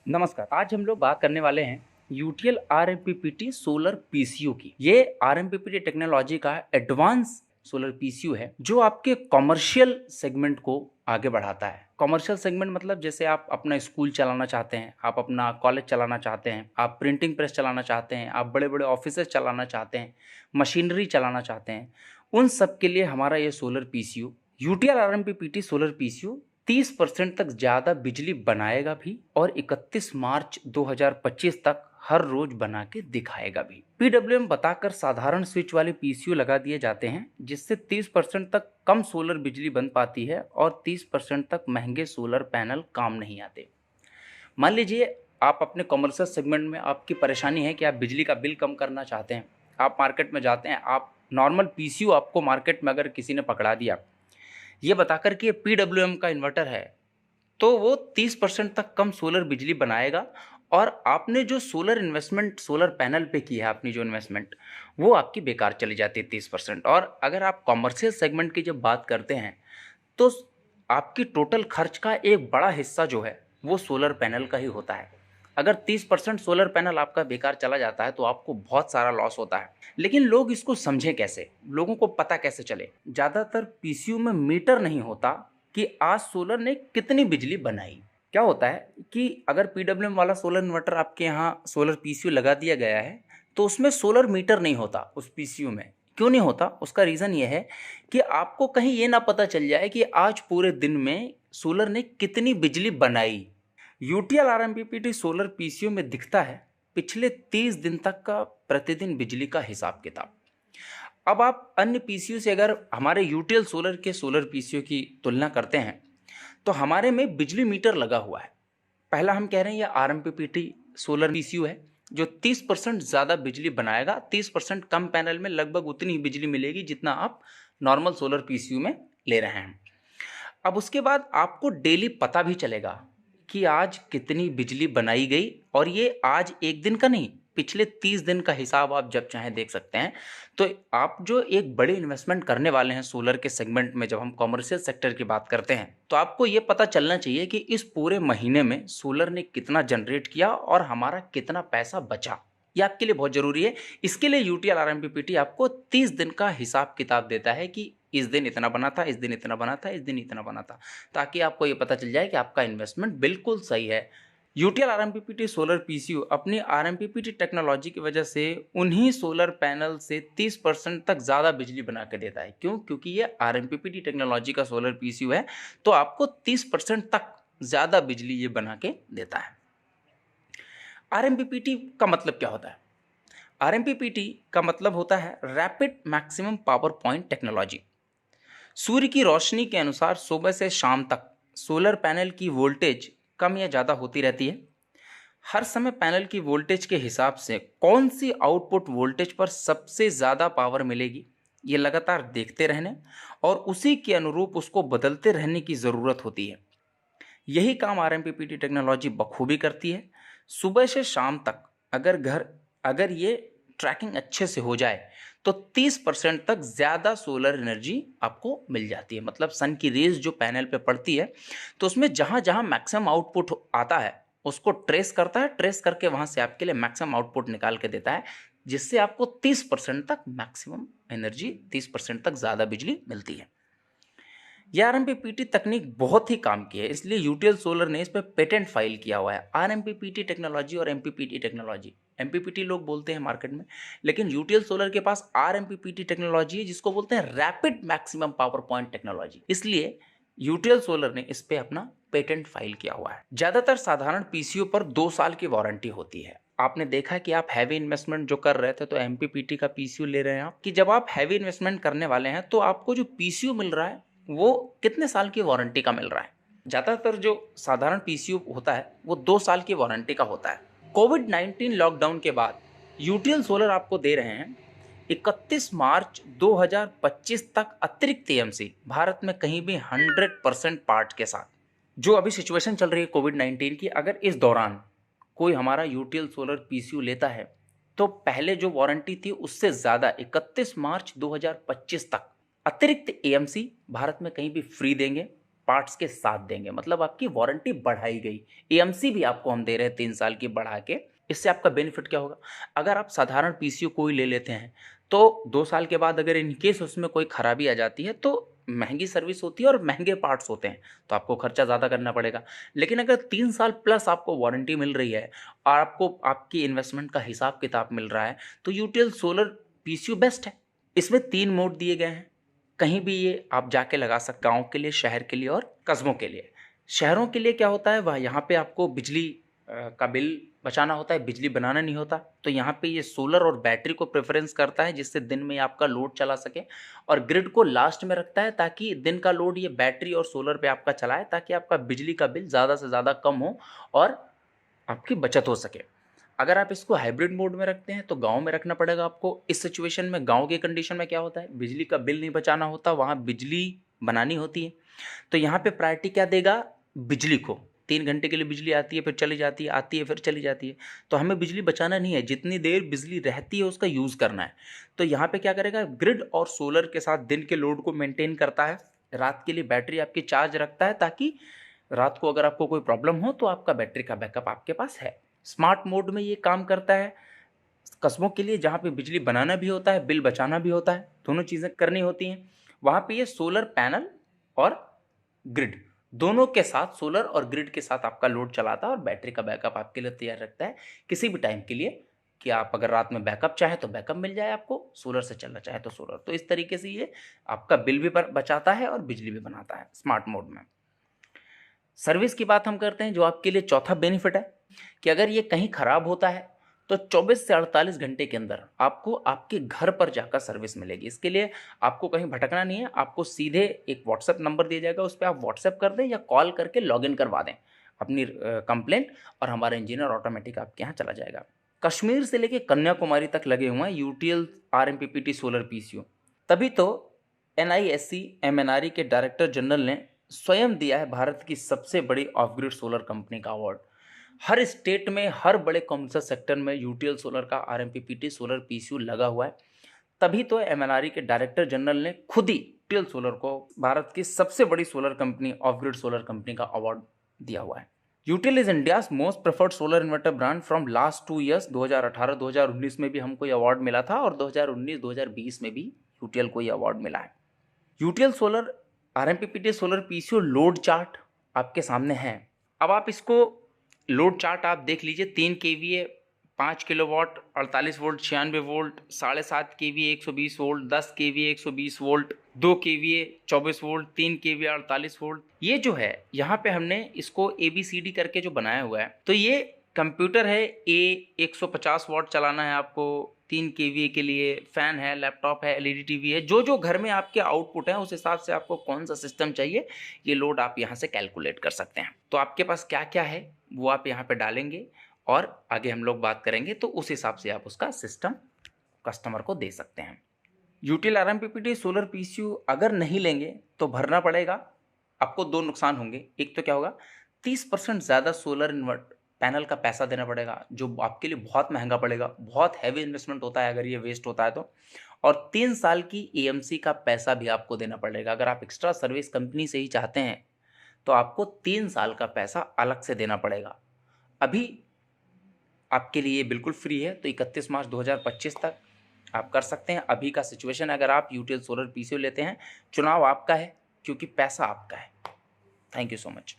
नमस्कार। आज हम लोग बात करने वाले हैं यूटीएल आरएमपीपीटी सोलर पीसीयू की। ये आरएमपीपीटी टेक्नोलॉजी का एडवांस सोलर पीसीयू है जो आपके कॉमर्शियल सेगमेंट को आगे बढ़ाता है। कॉमर्शियल सेगमेंट मतलब जैसे आप अपना स्कूल चलाना चाहते हैं, आप अपना कॉलेज चलाना चाहते हैं, आप प्रिंटिंग प्रेस चलाना चाहते हैं, आप बड़े बड़े ऑफिसेज चलाना चाहते हैं, मशीनरी चलाना चाहते हैं, उन सब के लिए हमारा ये solar PCU UTL RMPPT solar PCU 30% तक ज़्यादा बिजली बनाएगा भी और 31 मार्च 2025 तक हर रोज बना के दिखाएगा भी। पीडब्ल्यूएम बताकर साधारण स्विच वाले पीसीयू लगा दिए जाते हैं जिससे 30% तक कम सोलर बिजली बन पाती है और 30% तक महंगे सोलर पैनल काम नहीं आते। मान लीजिए आप अपने कॉमर्शियल सेगमेंट में आपकी परेशानी है कि आप बिजली का बिल कम करना चाहते हैं। आप मार्केट में जाते हैं, आप नॉर्मल पीसीयू आपको मार्केट में अगर किसी ने पकड़ा दिया ये बताकर कि ये पीडब्ल्यूएम का इन्वर्टर है तो वो 30% तक कम सोलर बिजली बनाएगा और आपने जो सोलर इन्वेस्टमेंट सोलर पैनल पे की है, आपने जो इन्वेस्टमेंट वो आपकी बेकार चली जाती है 30%। और अगर आप कॉमर्शियल सेगमेंट की जब बात करते हैं तो आपकी टोटल खर्च का एक बड़ा हिस्सा जो है वो सोलर पैनल का ही होता है। अगर 30% सोलर पैनल आपका बेकार चला जाता है तो आपको बहुत सारा लॉस होता है। लेकिन लोग इसको समझें कैसे, लोगों को पता कैसे चले? ज़्यादातर पीसीयू में मीटर नहीं होता कि आज सोलर ने कितनी बिजली बनाई। क्या होता है कि अगर पीडब्ल्यूएम वाला सोलर इन्वर्टर आपके यहाँ सोलर पीसीयू लगा दिया गया है तो उसमें सोलर मीटर नहीं होता। उस पीसीयू में क्यों नहीं होता? उसका रीज़न ये है कि आपको कहीं ये ना पता चल जाए कि आज पूरे दिन में सोलर ने कितनी बिजली बनाई। यूटीएल आरएमपीपीटी सोलर पीसीयू में दिखता है पिछले 30 दिन तक का प्रतिदिन बिजली का हिसाब किताब। अब आप अन्य पीसीयू से अगर हमारे यूटीएल सोलर के सोलर पीसीयू की तुलना करते हैं तो हमारे में बिजली मीटर लगा हुआ है। पहला हम कह रहे हैं ये आरएमपीपीटी सोलर पीसीयू है जो 30% ज़्यादा बिजली बनाएगा। 30% कम पैनल में लगभग उतनी ही बिजली मिलेगी जितना आप नॉर्मल सोलर पीसीयू में ले रहे हैं। अब उसके बाद आपको डेली पता भी चलेगा कि आज कितनी बिजली बनाई गई और ये आज एक दिन का नहीं, पिछले 30 दिन का हिसाब आप जब चाहें देख सकते हैं। तो आप जो एक बड़े इन्वेस्टमेंट करने वाले हैं सोलर के सेगमेंट में, जब हम कॉमर्शियल सेक्टर की बात करते हैं तो आपको ये पता चलना चाहिए कि इस पूरे महीने में सोलर ने कितना जनरेट किया और हमारा कितना पैसा बचा। ये आपके लिए बहुत ज़रूरी है। इसके लिए यूटीएल आरएमपीपीटी आपको 30 दिन का हिसाब किताब देता है कि इस दिन इतना बना था, इस दिन इतना बना था, इस दिन इतना बना था, ताकि आपको ये पता चल जाए कि आपका इन्वेस्टमेंट बिल्कुल सही है। यूटीएल आरएमपीपीटी सोलर पीसीयू अपनी आरएमपीपीटी टेक्नोलॉजी की वजह से उन्हीं सोलर पैनल से 30% तक ज़्यादा बिजली बना के देता है। क्यों? क्योंकि ये आरएमपीपीटी टेक्नोलॉजी का सोलर पीसीयू है तो आपको 30% तक ज़्यादा बिजली ये बना के देता है। आरएमपीपीटी का मतलब क्या होता है? आरएमपीपीटी का मतलब होता है rapid maximum power point technology. सूर्य की रोशनी के अनुसार सुबह से शाम तक सोलर पैनल की वोल्टेज कम या ज़्यादा होती रहती है। हर समय पैनल की वोल्टेज के हिसाब से कौन सी आउटपुट वोल्टेज पर सबसे ज़्यादा पावर मिलेगी ये लगातार देखते रहने और उसी के अनुरूप उसको बदलते रहने की ज़रूरत होती है। यही काम आरएमपीपीटी टेक्नोलॉजी बखूबी करती है। सुबह से शाम तक अगर ये ट्रैकिंग अच्छे से हो जाए तो 30% तक ज़्यादा सोलर एनर्जी आपको मिल जाती है। मतलब सन की रेज जो पैनल पे पड़ती है तो उसमें जहाँ जहाँ मैक्सिमम आउटपुट आता है उसको ट्रेस करता है, ट्रेस करके वहाँ से आपके लिए मैक्सिमम आउटपुट निकाल के देता है, जिससे आपको 30% तक मैक्सिमम एनर्जी, 30% तक ज़्यादा बिजली मिलती है। यह आरएमपीपीटी तकनीक बहुत ही काम की है, इसलिए यूटीएल सोलर ने इस पर पेटेंट फाइल किया हुआ है। आरएमपीपीटी टेक्नोलॉजी और एमपीपीटी टेक्नोलॉजी, एमपीपीटी लोग बोलते हैं मार्केट में, लेकिन यूटीएल सोलर के पास आरएमपीपीटी टेक्नोलॉजी है जिसको बोलते हैं rapid maximum power point technology. इसलिए यूटीएल सोलर ने इस पे अपना पेटेंट फाइल किया हुआ है। ज्यादातर साधारण पीसीयू पर 2 साल की वारंटी होती है। आपने देखा कि आप हैवी इन्वेस्टमेंट जो कर रहे थे तो एमपीपीटी का पीसीयू ले रहे हैं आप, कि जब आप हैवी इन्वेस्टमेंट करने वाले हैं तो आपको जो पीसीयू मिल रहा है वो कितने साल की वारंटी का मिल रहा है? ज़्यादातर जो साधारण पीसीयू होता है वो 2 साल की वारंटी का होता है। कोविड-19 लॉकडाउन के बाद यूटीएल सोलर आपको दे रहे हैं 31 मार्च 2025 तक अतिरिक्त एएमसी भारत में कहीं भी 100% पार्ट के साथ। जो अभी सिचुएशन चल रही है कोविड-19 की, अगर इस दौरान कोई हमारा यूटीएल सोलर पीसीयू लेता है तो पहले जो वारंटी थी उससे ज़्यादा 31 मार्च 2025 तक अतिरिक्त एएमसी भारत में कहीं भी फ्री देंगे। पार्ट्स के साथ देंगे, मतलब आपकी वारंटी बढ़ाई गई। एएमसी भी आपको हम दे रहे हैं 3 साल की बढ़ा के। इससे आपका बेनिफिट क्या होगा, अगर आप साधारण पीसीयू कोई ले लेते हैं तो 2 साल के बाद अगर इनकेस उसमें कोई खराबी आ जाती है तो महंगी सर्विस होती है और महंगे पार्ट्स होते हैं, तो आपको खर्चा ज़्यादा करना पड़ेगा। लेकिन अगर 3 साल प्लस आपको वारंटी मिल रही है और आपको आपकी इन्वेस्टमेंट का हिसाब किताब मिल रहा है, तो यूटीएल सोलर पीसीयू बेस्ट है। इसमें 3 मोड दिए गए हैं, कहीं भी ये आप जाके लगा सकते, गाँव के लिए, शहर के लिए और कस्बों के लिए। शहरों के लिए क्या होता है, वह यहाँ पे आपको बिजली का बिल बचाना होता है, बिजली बनाना नहीं होता, तो यहाँ पे ये सोलर और बैटरी को प्रेफरेंस करता है, जिससे दिन में आपका लोड चला सके, और ग्रिड को लास्ट में रखता है ताकि दिन का लोड ये बैटरी और सोलर पे आपका चलाए, ताकि आपका बिजली का बिल ज़्यादा से ज़्यादा कम हो और आपकी बचत हो सके। अगर आप इसको हाइब्रिड मोड में रखते हैं तो गांव में रखना पड़ेगा आपको। इस सिचुएशन में, गांव की कंडीशन में क्या होता है, बिजली का बिल नहीं बचाना होता, वहाँ बिजली बनानी होती है, तो यहाँ पे प्रायोरिटी क्या देगा, बिजली को। 3 घंटे के लिए बिजली आती है, फिर चली जाती है, आती है, फिर चली जाती है, तो हमें बिजली बचाना नहीं है, जितनी देर बिजली रहती है उसका यूज़ करना है। तो यहाँ पे क्या करेगा, ग्रिड और सोलर के साथ दिन के लोड को मेंटेन करता है, रात के लिए बैटरी आपकी चार्ज रखता है, ताकि रात को अगर आपको कोई प्रॉब्लम हो तो आपका बैटरी का बैकअप आपके पास है। स्मार्ट मोड में ये काम करता है कस्बों के लिए, जहाँ पे बिजली बनाना भी होता है, बिल बचाना भी होता है, दोनों चीज़ें करनी होती हैं। वहाँ पे ये सोलर पैनल और ग्रिड दोनों के साथ, सोलर और ग्रिड के साथ आपका लोड चलाता है और बैटरी का बैकअप आपके लिए तैयार रखता है किसी भी टाइम के लिए, कि आप अगर रात में बैकअप चाहें तो बैकअप मिल जाए आपको, सोलर से चलना चाहे तो सोलर। तो इस तरीके से ये आपका बिल भी बचाता है और बिजली भी बनाता है स्मार्ट मोड में। सर्विस की बात हम करते हैं, जो आपके लिए चौथा बेनिफिट है, कि अगर ये कहीं ख़राब होता है तो 24 से 48 घंटे के अंदर आपको आपके घर पर जाकर सर्विस मिलेगी। इसके लिए आपको कहीं भटकना नहीं है, आपको सीधे एक व्हाट्सएप नंबर दिया जाएगा, उस पर आप व्हाट्सएप कर दें या कॉल करके लॉगिन करवा दें अपनी कंप्लेंट, और हमारा इंजीनियर ऑटोमेटिक आपके यहाँ चला जाएगा। कश्मीर से लेके कन्याकुमारी तक लगे हुए हैं यूटीएल आरएमपीपीटी सोलर पीसीयू। तभी तो एनआईएससी एमएनआरई के डायरेक्टर जनरल ने स्वयं दिया है भारत की सबसे बड़ी ऑफ ग्रिड सोलर कंपनी का अवार्ड। हर स्टेट में, हर बड़े कॉमर्शियल सेक्टर में यूटीएल सोलर का आरएमपीपीटी सोलर पीसीयू लगा हुआ है। तभी तो एमएनआरई के डायरेक्टर जनरल ने खुद ही यूटीएल सोलर को भारत की सबसे बड़ी solar company, of grid solar company का अवार्ड दिया हुआ है। UTL is India's most preferred solar inverter brand from last 2 years. 2018-2019 में भी हमको ये अवार्ड मिला था और 2019-2020 में भी यूटीएल को ये अवार्ड मिला है। UTL solar RMPPT solar PCU load chart आपके सामने है। अब आप इसको लोड चार्ट आप देख लीजिए। 3 KVA 5 kilowatt 48 volt 96 volt, 7.5 KVA 120 volt, 10 KVA 120 volt, 2 KVA 24 volt, 3 KVA 48 volt. ये जो है यहाँ पे हमने इसको ABCD करके जो बनाया हुआ है, तो ये कंप्यूटर है, 150 वाट चलाना है आपको, 3 केवीए के लिए फैन है, लैपटॉप है, LED टीवी है, जो जो घर में आपके आउटपुट है उस हिसाब से आपको कौन सा सिस्टम चाहिए, ये लोड आप यहाँ से कैलकुलेट कर सकते हैं। तो आपके पास क्या क्या है वो आप यहाँ पे डालेंगे और आगे हम लोग बात करेंगे, तो उस हिसाब से आप उसका सिस्टम कस्टमर को दे सकते हैं। यूटीएल आरएमपीपीटी सोलर पीसीयू अगर नहीं लेंगे तो भरना पड़ेगा आपको। 2 नुकसान होंगे। एक तो क्या होगा, 30% ज़्यादा सोलर इन्वर्ट पैनल का पैसा देना पड़ेगा, जो आपके लिए बहुत महंगा पड़ेगा, बहुत हैवी इन्वेस्टमेंट होता है अगर ये वेस्ट होता है तो। और 3 साल की एएमसी का पैसा भी आपको देना पड़ेगा। अगर आप एक्स्ट्रा सर्विस कंपनी से ही चाहते हैं तो आपको 3 साल का पैसा अलग से देना पड़ेगा। अभी आपके लिए बिल्कुल फ्री है, तो 31 मार्च 2025 तक आप कर सकते हैं। अभी का सिचुएशन, अगर आप यूटीएल सोलर पीसीयू लेते हैं, चुनाव आपका है क्योंकि पैसा आपका है। Thank you so much.